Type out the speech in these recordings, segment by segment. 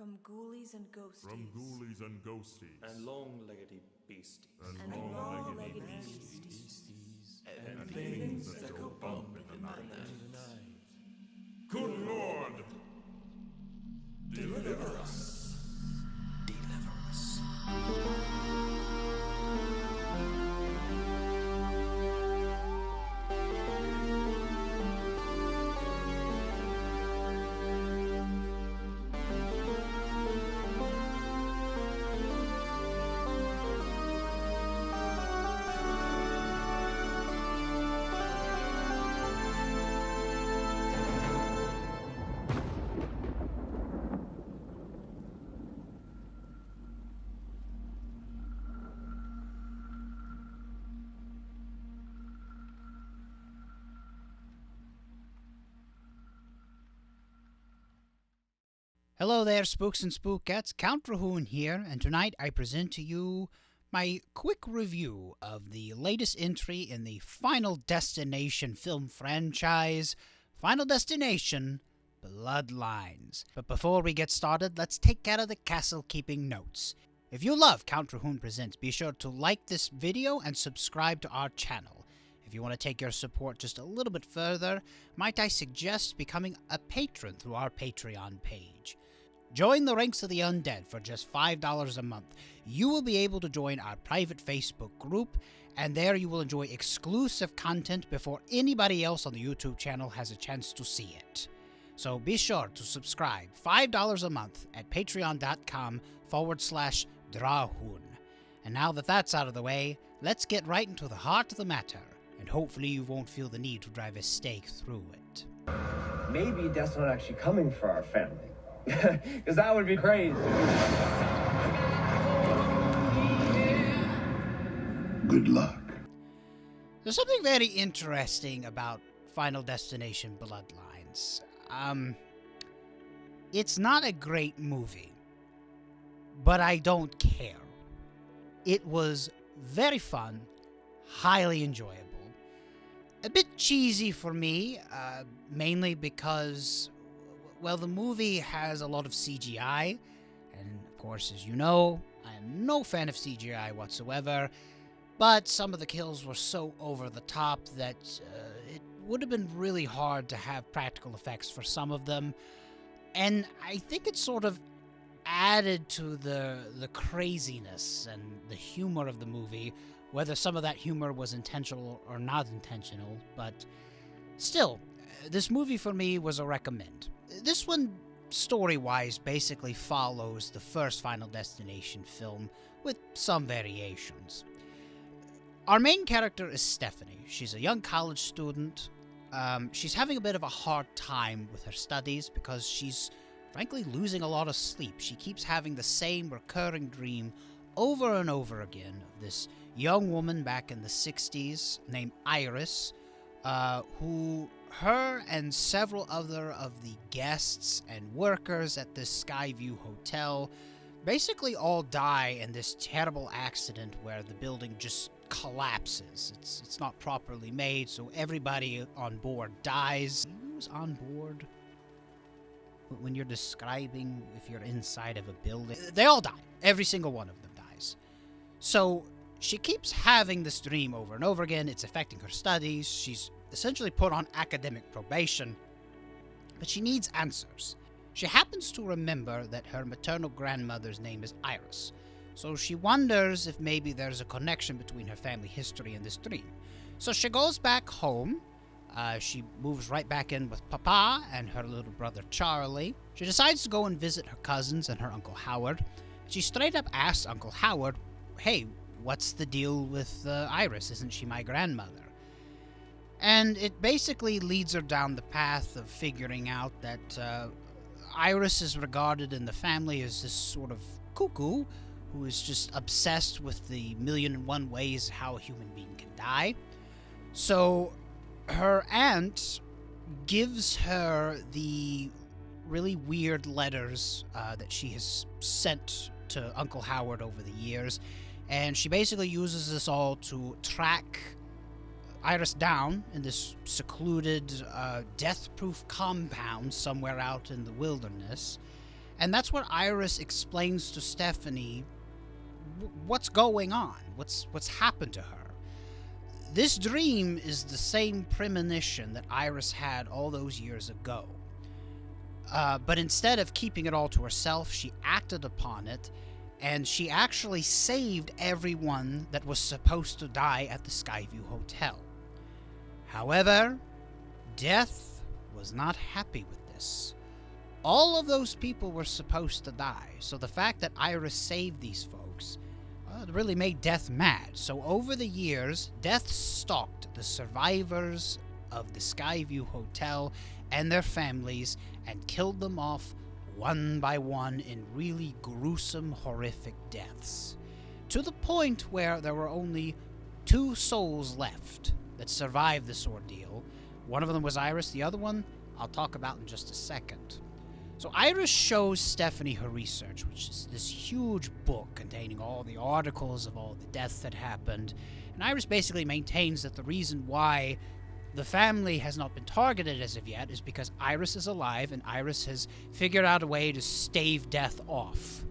From ghoulies and ghosties. From ghoulies and ghosties. And long-leggedy beasties. And long-legged beasties. And things that go bump in the night. Good Lord! Deliver us. Deliver us. Hello there, spooks and spookettes. CountDrahoon here, and tonight I present to you my quick review of the latest entry in the Final Destination film franchise, Final Destination Bloodlines. But before we get started, let's take care of the castle-keeping notes. If you love CountDrahoon Presents, be sure to like this video and subscribe to our channel. If you want to take your support just a little bit further, might I suggest becoming a patron through our Patreon page. Join the ranks of the undead for just $5 a month. You will be able to join our private Facebook group, and there you will enjoy exclusive content before anybody else on the YouTube channel has a chance to see it. So be sure to subscribe $5 a month at patreon.com/Drahoon. And now that that's out of the way, let's get right into the heart of the matter, and hopefully you won't feel the need to drive a stake through it. Maybe Death's not actually coming for our family. Because that would be crazy. Good luck. There's something very interesting about Final Destination Bloodlines. It's not a great movie, but I don't care. It was very fun, highly enjoyable. A bit cheesy for me, mainly because, well, the movie has a lot of CGI, and of course, as you know, I am no fan of CGI whatsoever, but some of the kills were so over the top that it would have been really hard to have practical effects for some of them, and I think it sort of added to the craziness and the humor of the movie, whether some of that humor was intentional or not intentional, but still, this movie for me was a recommend. This one, story-wise, basically follows the first Final Destination film with some variations. Our main character is Stephanie. She's a young college student. She's having a bit of a hard time with her studies because she's frankly losing a lot of sleep. She keeps having the same recurring dream over and over again of this young woman back in the 60s named Iris, who her and several other of the guests and workers at this Skyview hotel basically all die in this terrible accident where the building just collapses. It's not properly made, so everybody on board dies. Who's on board when you're describing if you're inside of a building? They all die. Every single one of them dies. So she keeps having this dream over and over again. It's affecting her studies. She's essentially put on academic probation, but she needs answers. She happens to remember that her maternal grandmother's name is Iris, so she wonders if maybe there's a connection between her family history and this dream. So she goes back home. She moves right back in with Papa and her little brother Charlie. She decides to go and visit her cousins and her Uncle Howard. She straight up asks Uncle Howard, "Hey, what's the deal with Iris? Isn't she my grandmother?" And it basically leads her down the path of figuring out that Iris is regarded in the family as this sort of cuckoo who is just obsessed with the 1,000,001 ways how a human being can die. So her aunt gives her the really weird letters that she has sent to Uncle Howard over the years, and she basically uses this all to track Iris down in this secluded, death-proof compound somewhere out in the wilderness. And that's what Iris explains to Stephanie what's going on, what's happened to her. This dream is the same premonition that Iris had all those years ago. But instead of keeping it all to herself, she acted upon it, and she actually saved everyone that was supposed to die at the Skyview Hotel. However, Death was not happy with this. All of those people were supposed to die, so the fact that Iris saved these folks it really made Death mad. So over the years, Death stalked the survivors of the Skyview Hotel and their families and killed them off one by one in really gruesome, horrific deaths. To the point where there were only 2 souls left that survived this ordeal. One of them was Iris, the other one I'll talk about in just a second. So Iris shows Stephanie her research, which is this huge book containing all the articles of all the deaths that happened. And Iris basically maintains that the reason why the family has not been targeted as of yet is because Iris is alive and Iris has figured out a way to stave Death off.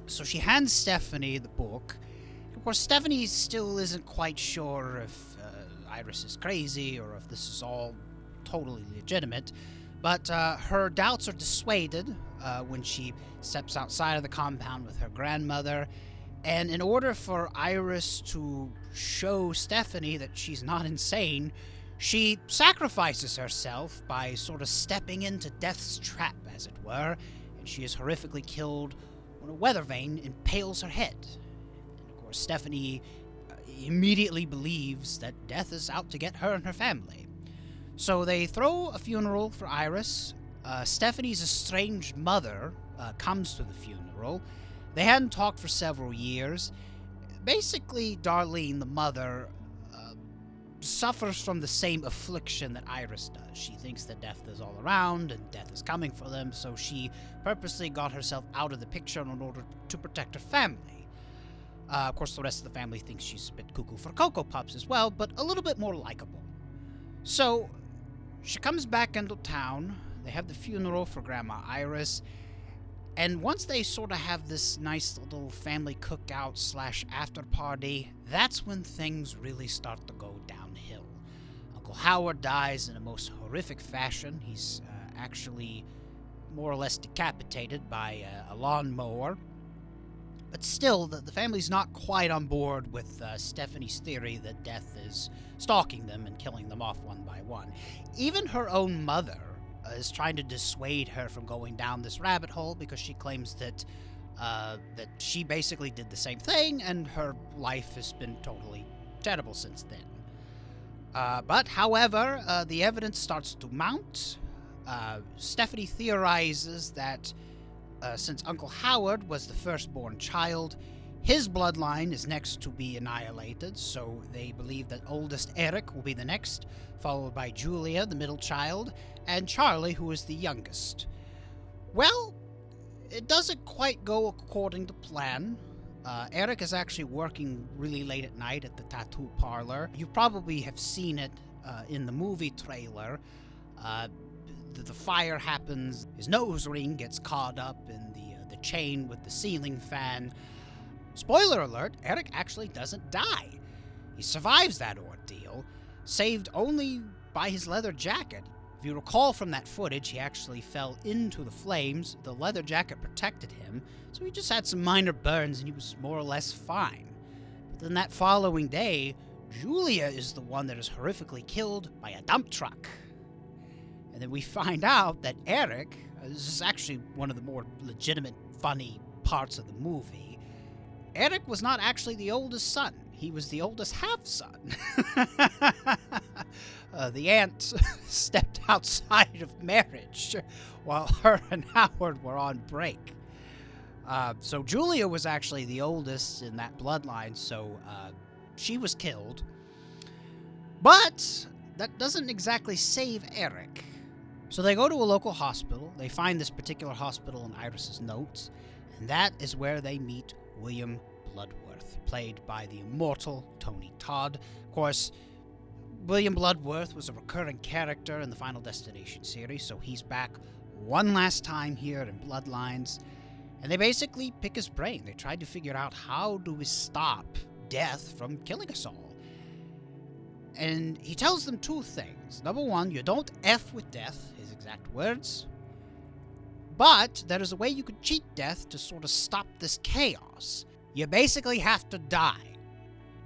So she hands Stephanie the book. Of course, Stephanie still isn't quite sure if Iris is crazy or if this is all totally legitimate. But her doubts are dissuaded when she steps outside of the compound with her grandmother. And in order for Iris to show Stephanie that she's not insane, she sacrifices herself by sort of stepping into Death's trap, as it were. And she is horrifically killed when a weather vane impales her head. And of course, Stephanie immediately believes that Death is out to get her and her family. So they throw a funeral for Iris. Stephanie's estranged mother comes to the funeral. They hadn't talked for several years. Basically, Darlene, the mother, suffers from the same affliction that Iris does. She thinks that Death is all around and Death is coming for them, so she purposely got herself out of the picture in order to protect her family. Of course, the rest of the family thinks she's a bit cuckoo for Cocoa Puffs as well, but a little bit more likable. So she comes back into town. They have the funeral for Grandma Iris. And once they sort of have this nice little family cookout / after party, that's when things really start to go downhill. Uncle Howard dies in a most horrific fashion. He's actually more or less decapitated by a lawnmower. But still, the family's not quite on board with Stephanie's theory that Death is stalking them and killing them off one by one. Even her own mother is trying to dissuade her from going down this rabbit hole because she claims that she basically did the same thing and her life has been totally terrible since then. But however, the evidence starts to mount. Stephanie theorizes that since Uncle Howard was the firstborn child, his bloodline is next to be annihilated, so they believe that oldest Eric will be the next, followed by Julia, the middle child, and Charlie, who is the youngest. Well, it doesn't quite go according to plan. Eric is actually working really late at night at the tattoo parlor. You probably have seen it in the movie trailer. The fire happens, his nose ring gets caught up in the chain with the ceiling fan. Spoiler alert, Eric actually doesn't die. He survives that ordeal, saved only by his leather jacket. If you recall from that footage, he actually fell into the flames. The leather jacket protected him, so he just had some minor burns and he was more or less fine. But then that following day, Julia is the one that is horrifically killed by a dump truck. And then we find out that Eric, this is actually one of the more legitimate, funny parts of the movie, Eric was not actually the oldest son. He was the oldest half-son. The aunt stepped outside of marriage while her and Howard were on break. So Julia was actually the oldest in that bloodline, so she was killed. But that doesn't exactly save Eric. So they go to a local hospital. They find this particular hospital in Iris's notes, and that is where they meet William Bloodworth, played by the immortal Tony Todd. Of course, William Bloodworth was a recurring character in the Final Destination series, so he's back one last time here in Bloodlines, and they basically pick his brain. They tried to figure out, how do we stop death from killing us all? And he tells them two things. Number one, you don't F with death, his exact words. But there is a way you could cheat death to sort of stop this chaos. You basically have to die.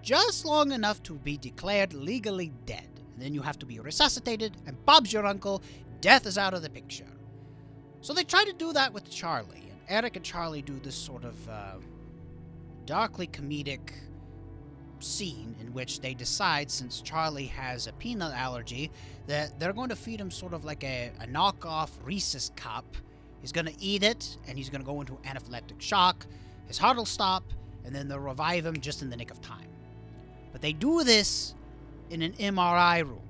Just long enough to be declared legally dead. And then you have to be resuscitated, and Bob's your uncle. Death is out of the picture. So they try to do that with Charlie. And Eric and Charlie do this sort of darkly comedic scene in which they decide, since Charlie has a peanut allergy, that they're going to feed him sort of like a knockoff Reese's cup. He's going to eat it, and he's going to go into anaphylactic shock. His heart will stop, and then they'll revive him just in the nick of time. But they do this in an MRI room.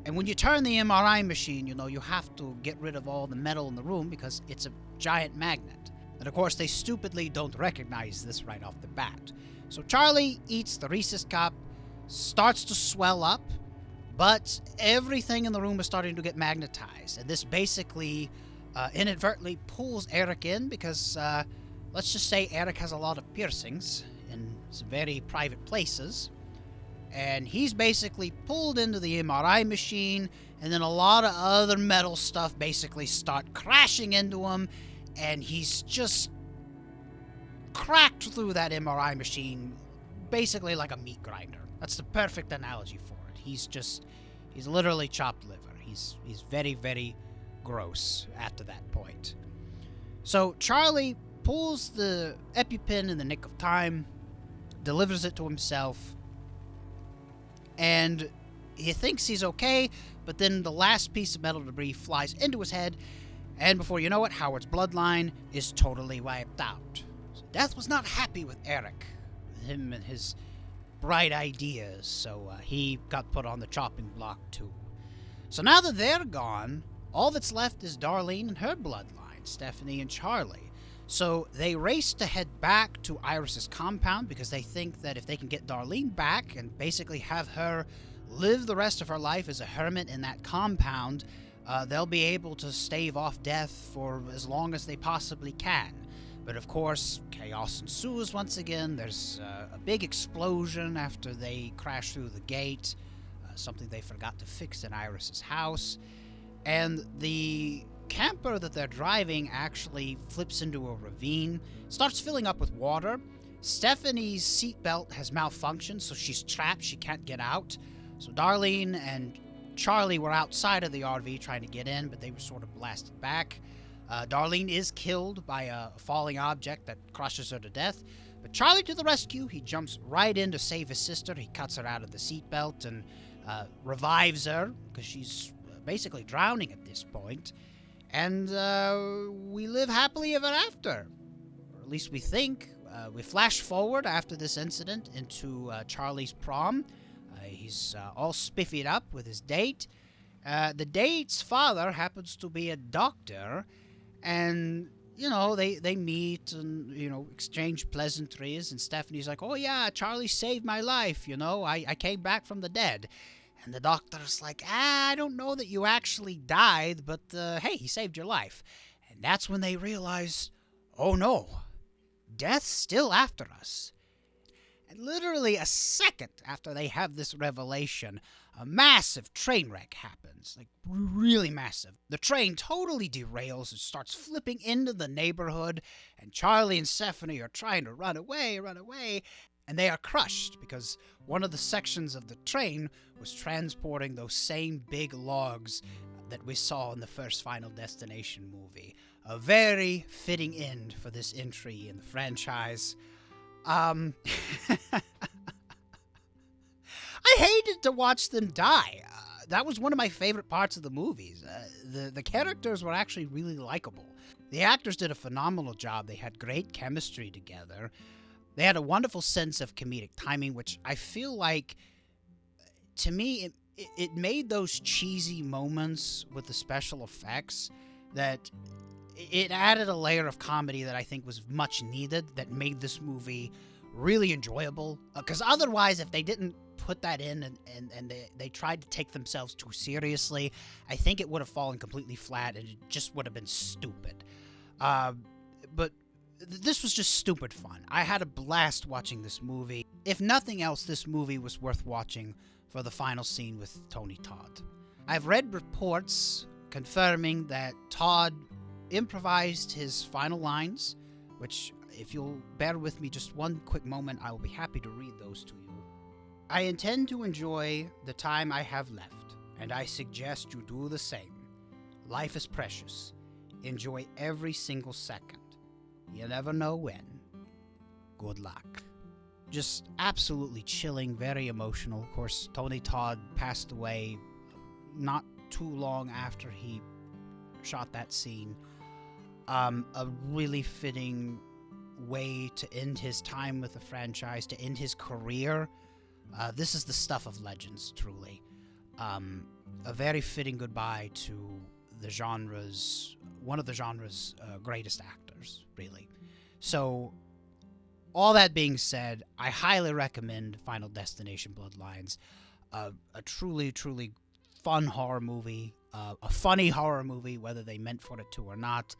And when you turn the MRI machine, you have to get rid of all the metal in the room because it's a giant magnet. And of course, they stupidly don't recognize this right off the bat. So Charlie eats the Reese's cup, starts to swell up, but everything in the room is starting to get magnetized. And this basically inadvertently pulls Eric in because, let's just say Eric has a lot of piercings in some very private places. And he's basically pulled into the MRI machine, and then a lot of other metal stuff basically start crashing into him, and he's just cracked through that MRI machine basically like a meat grinder. That's the perfect analogy for it. He's literally chopped liver. He's very, very gross after that point. So Charlie pulls the EpiPen in the nick of time, delivers it to himself, and he thinks he's okay, but then the last piece of metal debris flies into his head, and before you know it, Howard's bloodline is totally wiped out. So Death was not happy with Eric, him and his bright ideas, so he got put on the chopping block too. So now that they're gone, all that's left is Darlene and her bloodline, Stephanie and Charlie. So they race to head back to Iris's compound because they think that if they can get Darlene back and basically have her live the rest of her life as a hermit in that compound, they'll be able to stave off death for as long as they possibly can. But of course, chaos ensues once again. There's a big explosion after they crash through the gate, something they forgot to fix in Iris's house. And the camper that they're driving actually flips into a ravine, starts filling up with water. Stephanie's seatbelt has malfunctioned, so she's trapped. She can't get out. So Darlene and Charlie were outside of the RV trying to get in, but they were sort of blasted back. Darlene is killed by a falling object that crushes her to death. But Charlie to the rescue. He jumps right in to save his sister. He cuts her out of the seatbelt and revives her because she's basically drowning at this point. And we live happily ever after. Or at least we think. We flash forward after this incident into Charlie's prom. He's all spiffied up with his date. The date's father happens to be a doctor. And, they meet and, exchange pleasantries. And Stephanie's like, oh, yeah, Charlie saved my life, I came back from the dead. And the doctor's like, I don't know that you actually died, but hey, he saved your life. And that's when they realize, oh no, death's still after us. And literally a second after they have this revelation, a massive train wreck happens, like really massive. The train totally derails and starts flipping into the neighborhood, and Charlie and Stephanie are trying to run away, and they are crushed because one of the sections of the train was transporting those same big logs that we saw in the first Final Destination movie. A very fitting end for this entry in the franchise. I hated to watch them die. That was one of my favorite parts of the movies. The characters were actually really likable. The actors did a phenomenal job. They had great chemistry together. They had a wonderful sense of comedic timing, which I feel like, to me, it made those cheesy moments with the special effects that it added a layer of comedy that I think was much needed, that made this movie really enjoyable. Because otherwise, if they didn't put that in and they tried to take themselves too seriously, I think it would have fallen completely flat and it just would have been stupid. But this was just stupid fun. I had a blast watching this movie. If nothing else, this movie was worth watching for the final scene with Tony Todd. I've read reports confirming that Todd improvised his final lines, which, if you'll bear with me just one quick moment, I will be happy to read those to you. I intend to enjoy the time I have left, and I suggest you do the same. Life is precious. Enjoy every single second. You never know when. Good luck. Just absolutely chilling, very emotional. Of course, Tony Todd passed away not too long after he shot that scene. A really fitting way to end his time with the franchise, to end his career. This is the stuff of legends, truly. A very fitting goodbye to the genre's, one of the genre's greatest actors, really. So, all that being said, I highly recommend Final Destination Bloodlines. A truly, truly fun horror movie, a funny horror movie, whether they meant for it to or not.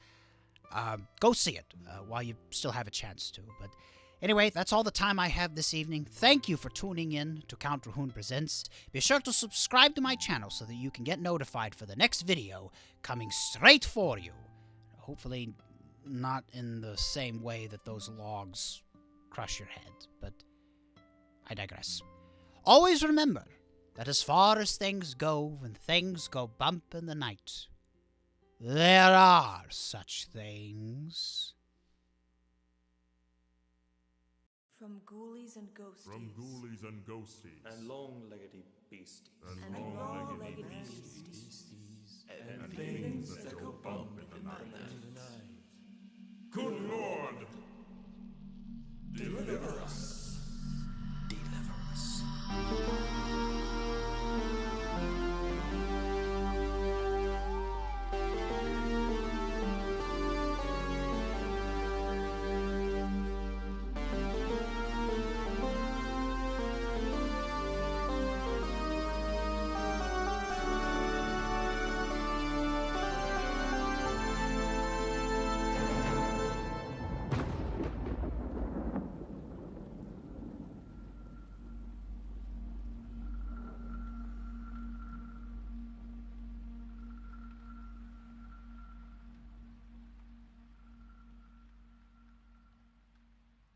Go see it while you still have a chance to. But anyway, that's all the time I have this evening. Thank you for tuning in to CountDrahoon Presents. Be sure to subscribe to my channel so that you can get notified for the next video coming straight for you. Hopefully not in the same way that those logs crush your head, but I digress. Always remember that as far as things go, when things go bump in the night, there are such things. From ghoulies and ghosties. From ghoulies and ghosties. And long-legged beasties. And And long-legged long-legged beasties. beasties. And things that go bump in the night. Good Lord!